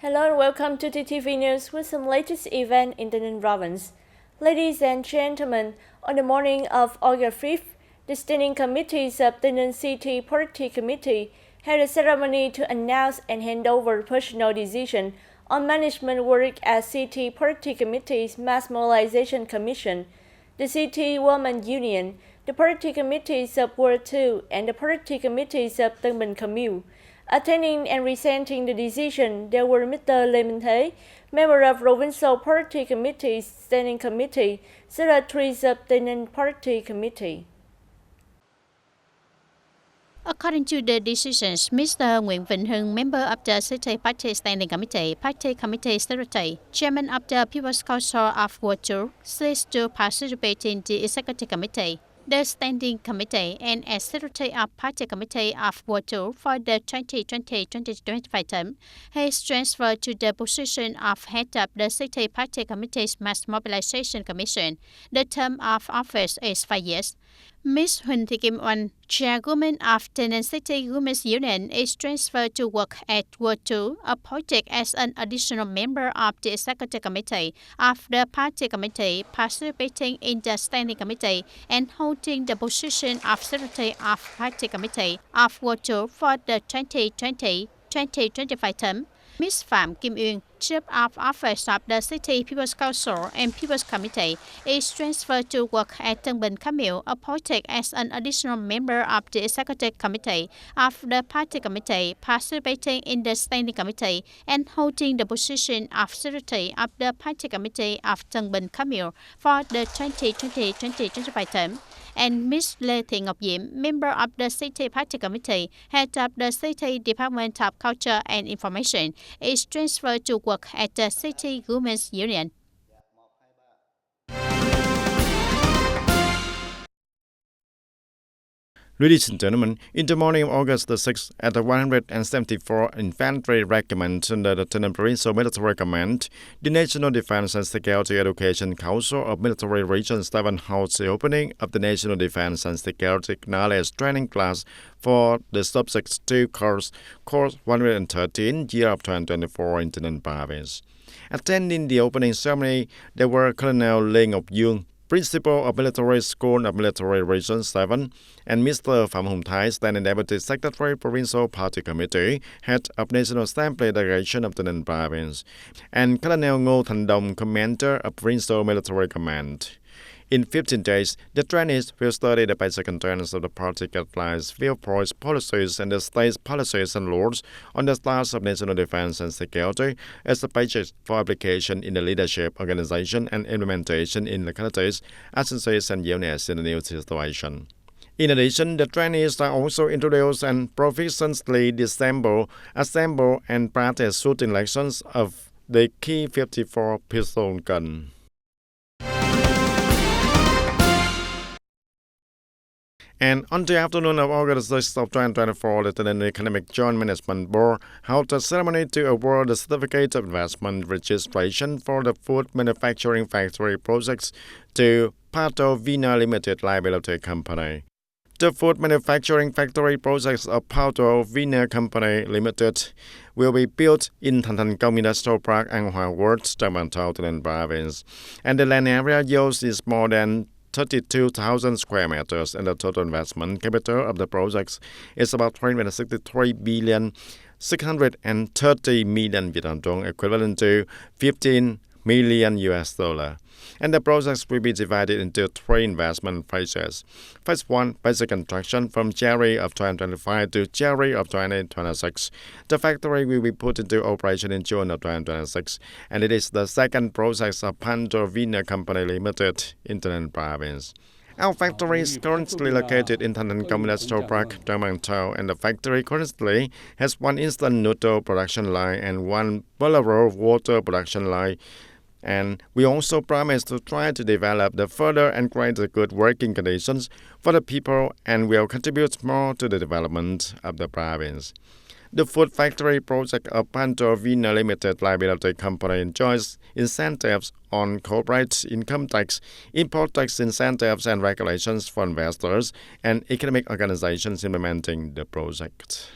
Hello and welcome to TTV News with some latest event in TayNinhTV province. Ladies and gentlemen, on the morning of August 5th, the standing committees of TayNinhTV City Party Committee had a ceremony to announce and hand over personal decision on management work at City Party Committee's Mass Mobilization Commission, the City Women's Union, the Party Committees of Ward 2, and the Party Committees of Tân Bình Commune. Attending and resenting the decision, there were Mr. Lê Minh Thế, member of Provincial Party Committee Standing Committee, secretaries of TayNinhTV Party Committee. According to the decisions, Mr. Nguyễn Vĩnh Hưng, member of the City Party Standing Committee, Party Committee Secretary, Chairman of the People's Council of Ward 2, ceased to participate in the Executive Committee, the Standing Committee, and as Secretary of Party Committee of Ward 2 for the 2020-2025 term, he is transferred to the position of Head of the City Party Committee's Mass Mobilization Commission. The term of office is 5 years. Ms. Huỳnh Thị Kim Oanh, Chairwoman of TayNinhTV City Women's Union, is transferred to work at Ward 2, appointed as an additional member of the Executive Committee of the Party Committee, participating in the Standing Committee and holding the position of Secretary of Party Committee of Ward 2 for the 2020-2025 term. Ms. Phạm Kim Uyên, Chief of Office of the City People's Council and People's Committee, is transferred to work at Tân Bình Commune, appointed as an additional member of the Executive Committee of the Party Committee, participating in the Standing Committee and holding the position of Secretary of the Party Committee of Tân Bình Commune for the 2020-2025 term. And Ms. Lê Thị Ngọc Diễm, member of the City Party Committee, Head of the City Department of Culture and Information, is transferred to work at the City Women's Union. Ladies and gentlemen, in the morning of August the 6th, at the 174 Infantry Regiment under the TayNinhTV Provincial Military Command, the National Defense and Security Education Council of Military Region 7 holds the opening of the National Defense and Security Knowledge Training Class for the Subject 2 course 113, year of 2024 in TayNinhTV Province. Attending the opening ceremony, there were Colonel Lê Ngọc Dương, Principal of Military School of Military Region 7, and Mr. Phạm Hùng Thái, Standing Deputy Secretary, Provincial Party Committee, Head of National Assembly Delegation of TayNinhTV Province, and Colonel Ngô Thành Đông, Commander of Provincial Military Command. In 15 days, the trainees will study the basic contents of the party guidelines, viewpoints, policies, and the state's policies and laws on the status of national defense and security as a basis for application in the leadership, organization, and implementation in localities, agencies, and units in the new situation. In addition, the trainees are also introduced and proficiently assemble, and practice shooting lessons of the Key 54 pistol gun. And on the afternoon of August 6th of 2024, the TayNinhTV Economic Joint Management Board held a ceremony to award the Certificate of Investment Registration for the Food Manufacturing Factory projects to Pato Vina Limited Liability Company. The food manufacturing factory projects of Pato Vina Company Limited will be built in Thanh Thanh Công Industrial Park, An Hoa Ward, Tân Bình TayNinhTV Province, and the land area used is more than 32,000 square meters, and the total investment capital of the projects is about 363 billion 630 million Vietnam dong, equivalent to 15 million US dollar. And the projects will be divided into 3 investment phases. Phase 1, basic construction from January of 2025 to January of 2026. The factory will be put into operation in June of 2026, and it is the second project of Pato Vina Company Limited in TayNinhTV Province. Our factory is currently located in Thanh Thanh Công Industrial Park, Tân Bình Tao, and the factory currently has 1 instant noodle production line and 1 boiler water production line. And we also promise to try to develop the further and greater good working conditions for the people, and will contribute more to the development of the province. The food factory project of Pato Vina Limited Liability Company enjoys incentives on corporate income tax, import tax incentives, and regulations for investors and economic organizations implementing the project.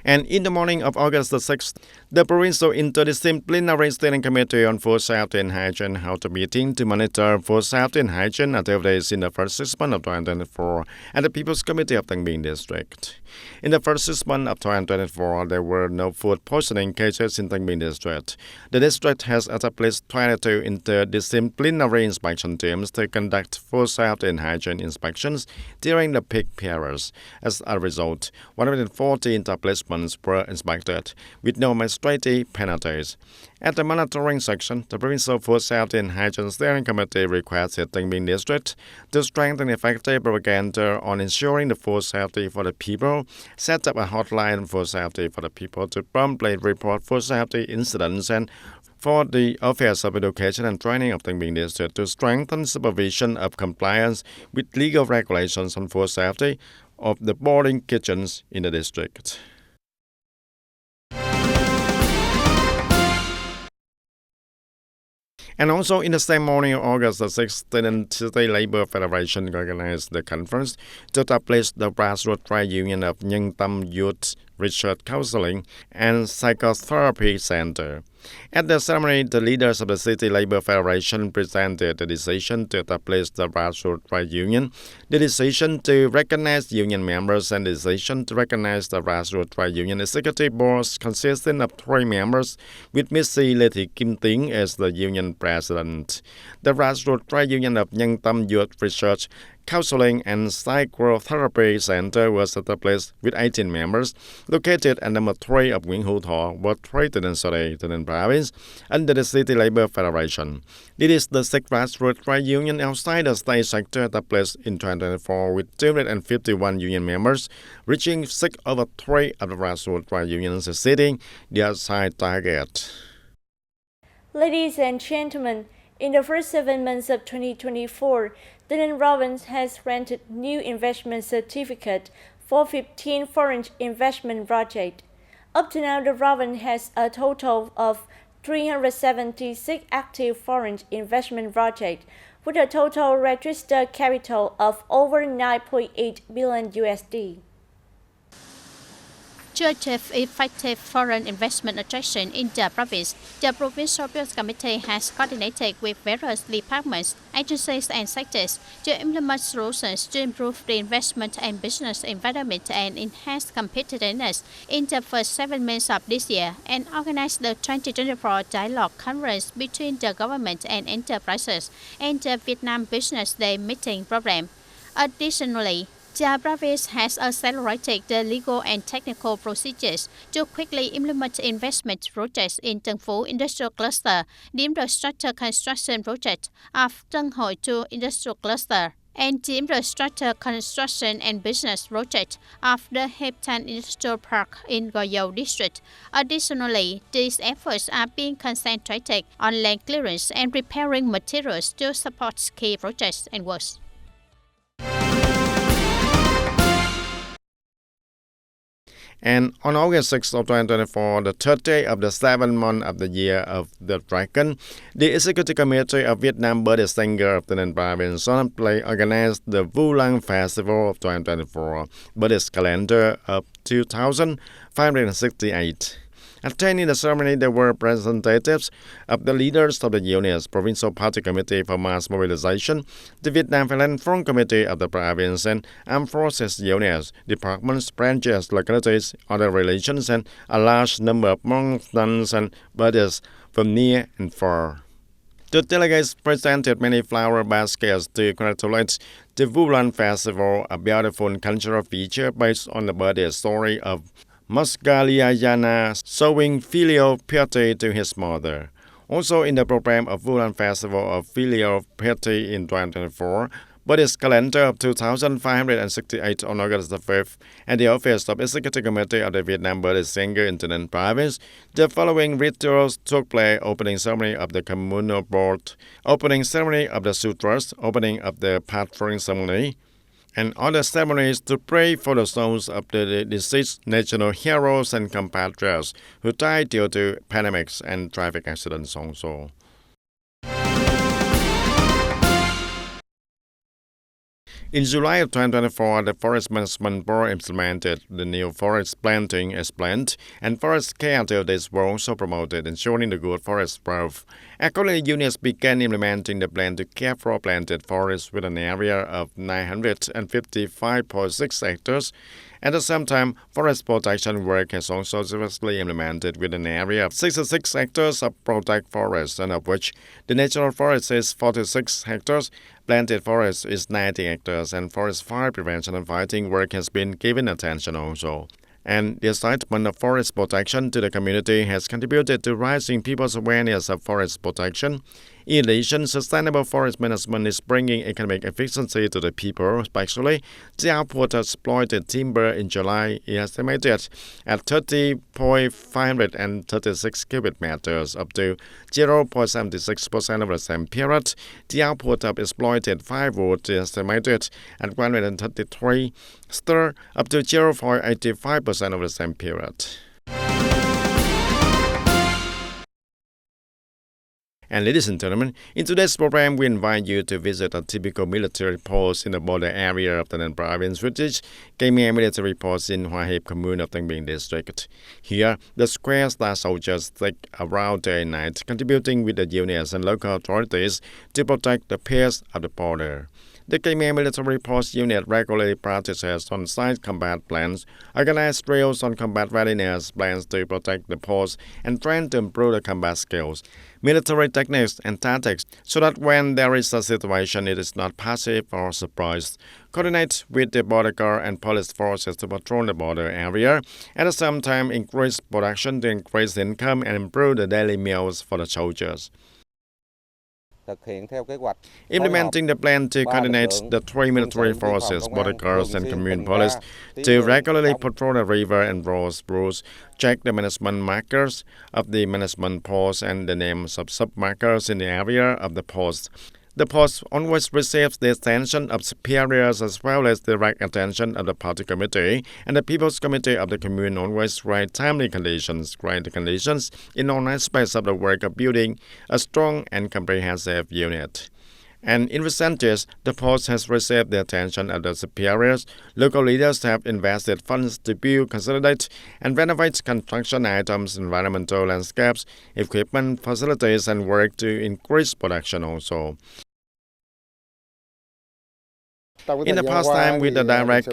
And in the morning of August the 6th, the Provincial Interdisciplinary Steering Committee on Food Safety and Hygiene held a meeting to monitor food safety and hygiene activities in the first 6 months of 2024 at the People's Committee of Tân Biên District. In the first 6 months of 2024, there were no food poisoning cases in Tân Biên District. The district has established 22 interdisciplinary inspection teams to conduct food safety and hygiene inspections during the peak periods. As a result, 140 establishments were inspected with no administrative penalties. At the monitoring section, the Provincial Food Safety and Hygiene Steering Committee requested Tân Biên District to strengthen effective propaganda on ensuring the food safety for the people, set up a hotline for safety for the people to promptly report food safety incidents, and for the Office of Education and Training of Tân Biên District to strengthen supervision of compliance with legal regulations on food safety of the boarding kitchens in the district. And also in the same morning of August the 6th, TayNinhTV Labour Federation organized the conference to establish the grassroots trade union of TayNinhTV Youth Research Counseling and Psychotherapy Center. At the ceremony, the leaders of the City Labour Federation presented the decision to establish the grassroots trade union, the decision to recognize union members, and the decision to recognize the grassroots trade union executive board consisting of 3 members, with Ms. Lê Thị Kim Tiến as the union president. The grassroots trade union of TayNinhTV Youth Research Counseling and Psychotherapy Center was established with 18 members, located at number 3 of Nguyễn Hữu Thọ, Ward 3, Tân Province, under the City Labour Federation. This is the 6th grassroots trade union outside the state sector established in 2024 with 251 union members, reaching 6 over 3 of the grassroots trade unions exceeding their side target. Ladies and gentlemen, in the first 7 months of 2024, TayNinhTV Province has granted new investment certificate for 15 foreign investment projects. Up to now, the province has a total of 376 active foreign investment projects, with a total registered capital of over 9.8 billion USD. To achieve effective foreign investment attraction in the province, the Provincial People's Committee has coordinated with various departments, agencies and sectors to implement solutions to improve the investment and business environment and enhance competitiveness in the first 7 months of this year, and organize the 2024 Dialogue Conference between the government and enterprises and the Vietnam Business Day meeting program. Additionally, the province has accelerated the legal and technical procedures to quickly implement investment projects in Tân Phú Industrial Cluster, the infrastructure construction project of Tân Hội 2 Industrial Cluster, and the infrastructure construction and business project of the Heptan Industrial Park in Gò Dầu District. Additionally, these efforts are being concentrated on land clearance and preparing materials to support key projects and works. And on August 6th of 2024, the 3rd day of the 7th month of the year of the Dragon, the Executive Committee of Vietnam Birthday Singer of TayNinhTV Province solemnly organized the Vu Lan Festival of 2024, Birthday Calendar of 2568. Attending the ceremony, there were representatives of the leaders of the units, Provincial Party Committee for Mass Mobilization, the Vietnam Philanthropic Committee of the province, and Armed Forces units, departments, branches, localities, other religions, and a large number of monks, nuns, and brothers from near and far. The delegates presented many flower baskets to congratulate the Vu Lan Festival, a beautiful cultural feature based on the birthday story of Masgaliayana, showing filial piety to his mother. Also in the program of Vu Lan Festival of Filial Piety in 2024, Birthday Calendar of 2568 on August the 5th, and the Office of Executive Committee of the Vietnam Birthday Singer in Tân Province, the following rituals took place: opening ceremony of the communal board, opening ceremony of the sutras, opening of the pastoring ceremony, and other ceremonies to pray for the souls of the deceased national heroes and compatriots who died due to pandemics and traffic accidents also. In July of 2024, the Forest Management Board implemented the new forest planting as planned, and forest care activities were also promoted, ensuring the good forest growth. Accordingly, units began implementing the plan to care for planted forests with an area of 955.6 hectares. At the same time, forest protection work has also seriously implemented with an area of 66 hectares of protected forest, and of which the natural forest is 46 hectares, planted forest is 90 hectares, and forest fire prevention and fighting work has been given attention also. And the excitement of forest protection to the community has contributed to raising people's awareness of forest protection. In addition, sustainable forest management is bringing economic efficiency to the people, especially the output of exploited timber in July is estimated at 30.536 cubic meters, up to 0.76% of the same period. The output of exploited firewood is estimated at 133, still up to 0.85% of the same period. And ladies and gentlemen, in today's program, we invite you to visit a typical military post in the border area of Taynan province, which is Khmer military post in Hua Hiep commune of Tân Bình district. Here, the square-star soldiers stick around day and night, contributing with the units and local authorities to protect the peace of the border. The Khmer military post unit regularly practices on-site combat plans, organize drills on combat readiness plans to protect the post, and train to improve the combat skills, military techniques, and tactics, so that when there is a situation, it is not passive or surprised. Coordinate with the border guard and police forces to patrol the border area. At the same time, increase production to increase income and improve the daily meals for the soldiers. Implementing the plan to coordinate the three military forces, border guards, and commune police to regularly patrol the river and roads, check the management markers of the management post and the names of sub-markers in the area of the post. The post always receives the attention of superiors as well as the direct attention of the party committee, and the People's Committee of the commune always create timely conditions in all aspects of the work of building a strong and comprehensive unit. And in recent years, the post has received the attention of the superiors. Local leaders have invested funds to build, consolidate, and renovate construction items, environmental landscapes, equipment, facilities, and work to increase production also. In the past time, with the direct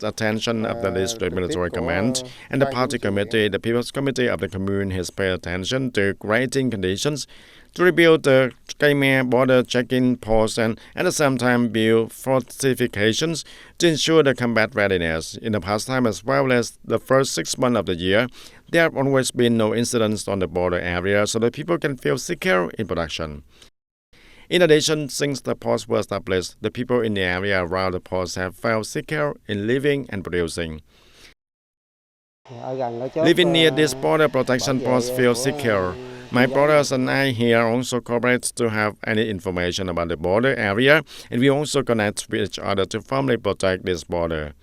attention of the district military command and the party committee, the People's Committee of the commune has paid attention to creating conditions to rebuild the Khmer border check-in post and at the same time build fortifications to ensure the combat readiness. In the past time as well as the first 6 months of the year, there have always been no incidents on the border area so that people can feel secure in production. In addition, since the post was established, the people in the area around the post have felt secure in living and producing. Living near this border protection post feels secure. My brothers and I here also cooperate to have any information about the border area, and we also connect with each other to firmly protect this border.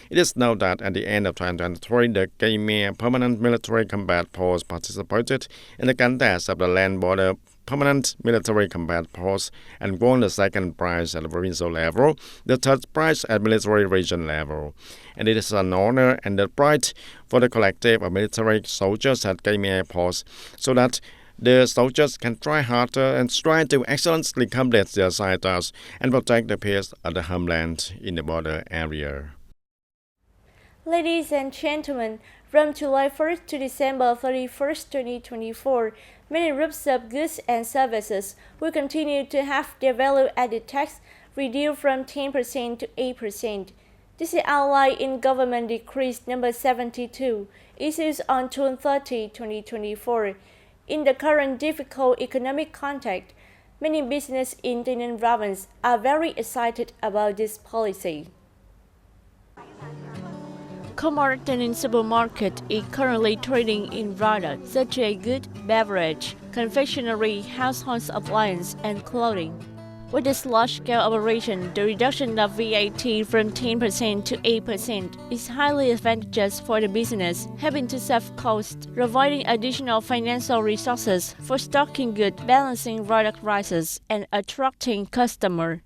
It is known that at the end of 2023, the Khmer Permanent Military Combat Post participated in the contest of the Land Border Permanent Military Combat Post and won the second prize at the provincial level, the third prize at military region level. And it is an honor and a pride for the collective of military soldiers at Khmer Post, so that the soldiers can try harder and strive to excellently complete their side tasks and protect the peace of the homeland in the border area. Ladies and gentlemen, from July 1st to December 31st, 2024, many groups of goods and services will continue to have their value-added tax reduced from 10% to 8%. This is outlined in Government Decree number 72, issued on June 30, 2024. In the current difficult economic context, many businesses in Taynan province are very excited about this policy. Comart Taynan supermarket is currently trading in products such as goods, beverage, confectionery, household appliances, and clothing. With this large-scale operation, the reduction of VAT from 10% to 8% is highly advantageous for the business, helping to save costs, providing additional financial resources for stocking goods, balancing product prices, and attracting customers.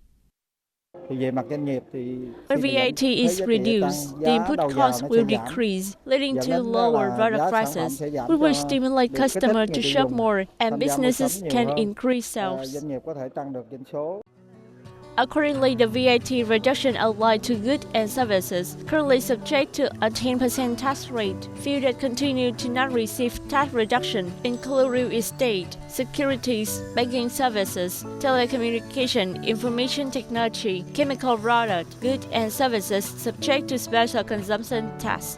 When VAT is reduced, the input cost will decrease, leading to lower product prices. We will stimulate customers to shop more, and businesses can increase sales. Accordingly, the VAT reduction applied to goods and services currently subject to a 10% tax rate. Few that continue to not receive tax reduction include real estate, securities, banking services, telecommunication, information technology, chemical products, goods and services subject to special consumption tax.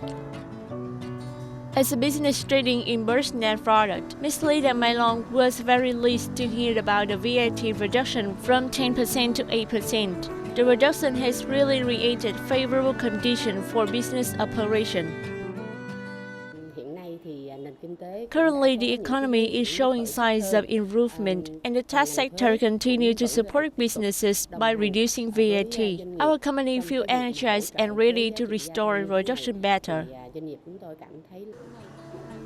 As a business trading in net product, Ms. Lee and Mailong was very pleased to hear about the VAT reduction from 10% to 8%. The reduction has really created favorable conditions for business operation. Currently, the economy is showing signs of improvement, and the tax sector continues to support businesses by reducing VAT. Our company feels energized and ready to restore reduction better.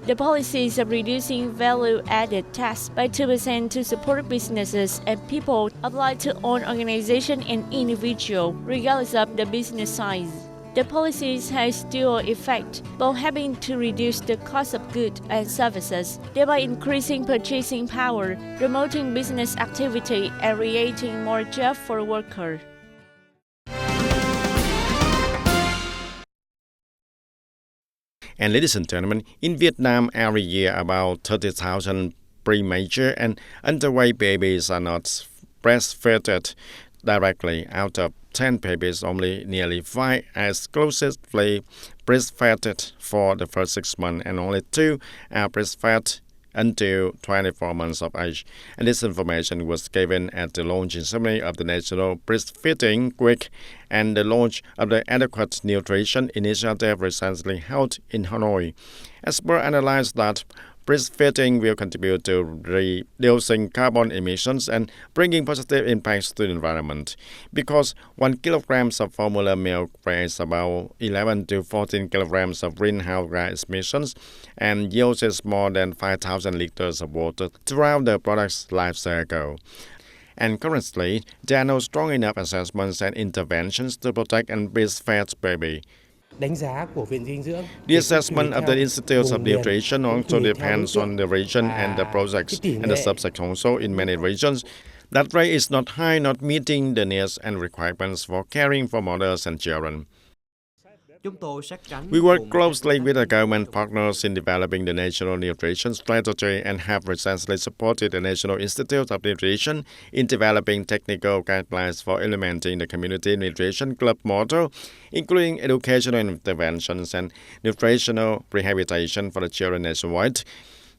The policies of reducing value-added tax by 2% to support businesses and people apply to all organizations and individuals, regardless of the business size. The policies has dual effect, both helping to reduce the cost of goods and services, thereby increasing purchasing power, promoting business activity, and creating more jobs for workers. And ladies and gentlemen, in Vietnam, every year about 30,000 premature and underweight babies are not breastfed directly. Out of 10 babies, only nearly 5 are exclusively breastfed for the first 6 months, and only 2 are breastfed until 24 months of age. And this information was given at the launching ceremony of the National Breastfeeding Week and the launch of the Adequate Nutrition Initiative recently held in Hanoi. Experts analyze that breastfeeding will contribute to reducing carbon emissions and bringing positive impacts to the environment, because 1 kilogram of formula milk creates about 11 to 14 kilograms of greenhouse gas emissions and uses more than 5,000 liters of water throughout the product's life cycle. And currently, there are no strong enough assessments and interventions to protect and breastfeed baby. The assessment of the Institutes of Nutrition also depends on the region and the projects and the subject also in many regions. That rate is not high, not meeting the needs and requirements for caring for mothers and children. We work closely with the government partners in developing the National Nutrition Strategy and have recently supported the National Institute of Nutrition in developing technical guidelines for implementing the Community Nutrition Club model, including educational interventions and nutritional rehabilitation for the children nationwide,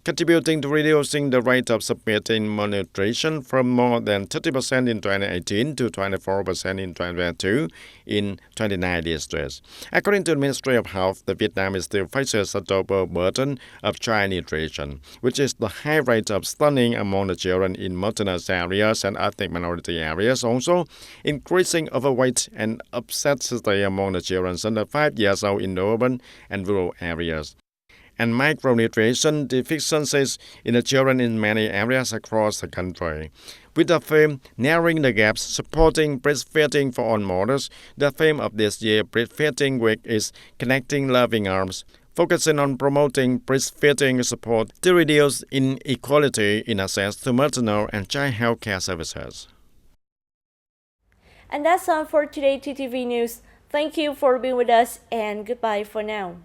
contributing to reducing the rate of submitting malnutrition from more than 30% in 2018 to 24% in 2022 in 29 districts. According to the Ministry of Health, Vietnam still faces a double burden of child nutrition, which is the high rate of stunting among the children in mountainous areas and ethnic minority areas, also increasing overweight and obesity among the children under 5 years old in urban and rural areas, and micronutrition deficiencies in the children in many areas across the country. With the theme Narrowing the Gaps, Supporting Breastfeeding for All Mothers, the theme of this year's Breastfeeding Week is Connecting Loving Arms, focusing on promoting breastfeeding support to reduce inequality in access to maternal and child health care services. And that's all for today, TTV News. Thank you for being with us, and goodbye for now.